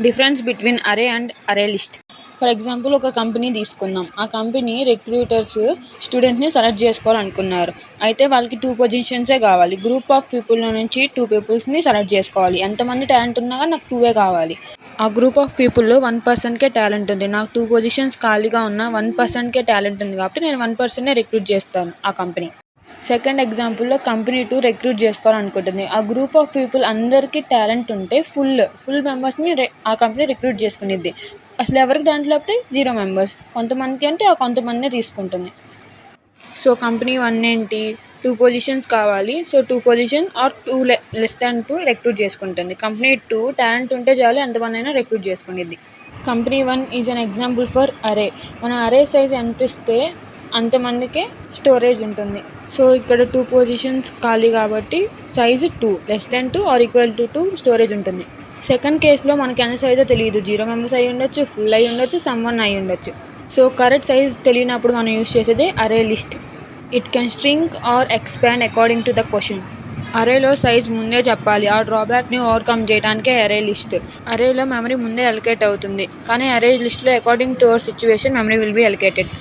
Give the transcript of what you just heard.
Difference between అరే and అరే list. For example ఒక కంపెనీ తీసుకుందాం. ఆ కంపెనీ రిక్రూటర్స్ స్టూడెంట్ని సెలెక్ట్ చేసుకోవాలనుకున్నారు. అయితే వాళ్ళకి 2 పొజిషన్సే కావాలి. గ్రూప్ ఆఫ్ పీపుల్లో నుంచి 2 పీపుల్స్ని సెలెక్ట్ చేసుకోవాలి. ఎంతమంది టాలెంట్ ఉన్నా కానీ నాకు 2 కావాలి. ఆ గ్రూప్ ఆఫ్ పీపుల్లో 1%కే టాలెంట్ ఉంది. నాకు 2 పొజిషన్స్ ఖాళీగా ఉన్న 1%కే టాలెంట్ ఉంది కాబట్టి నేను 1%నే రిక్రూట్ చేస్తాను ఆ కంపెనీ. సెకండ్ ఎగ్జాంపుల్లో కంపెనీ 2 రిక్రూట్ చేసుకోవాలనుకుంటుంది. ఆ గ్రూప్ ఆఫ్ పీపుల్ అందరికీ టాలెంట్ ఉంటే ఫుల్ మెంబర్స్ని ఆ కంపెనీ రిక్రూట్ చేసుకునిద్ది. అసలు ఎవరికి టాలెంట్ లేకపోతే 0 మెంబర్స్. కొంతమందికి అంటే ఆ కొంతమందినే తీసుకుంటుంది. సో కంపెనీ 1 ఏంటి 2 పొజిషన్స్ కావాలి. So 2 position or 2 less than 2 recruit చేసుకుంటుంది. కంపెనీ 2 టాలెంట్ ఉంటే చాలు ఎంతమందైనా రిక్రూట్ చేసుకునిద్ది. Company 1 is an example for array. మన అరే సైజ్ ఎంత ఇస్తే అంతమందికే స్టోరేజ్ ఉంటుంది. సో ఇక్కడ 2 పొజిషన్స్ ఖాళీ కాబట్టి size 2 less than 2 or equal to 2 storage ఉంటుంది. సెకండ్ కేసులో మనకి ఎంత సైజో తెలియదు. 0 మెంబర్స్ అయి ఉండొచ్చు, ఫుల్ అయి ఉండొచ్చు, సమ్వన్ అయి ఉండొచ్చు. సో కరెక్ట్ సైజ్ తెలియనప్పుడు మనం యూజ్ చేసేది array list. It can shrink or expand according to the question. అరేలో సైజ్ ముందే చెప్పాలి. ఆ డ్రాబ్యాక్ని ఓవర్కమ్ చేయడానికే అరే లిస్ట్. అరేలో మెమరీ ముందే అలొకేట్ అవుతుంది. కానీ అరే లిస్ట్లో according to our situation memory will be allocated.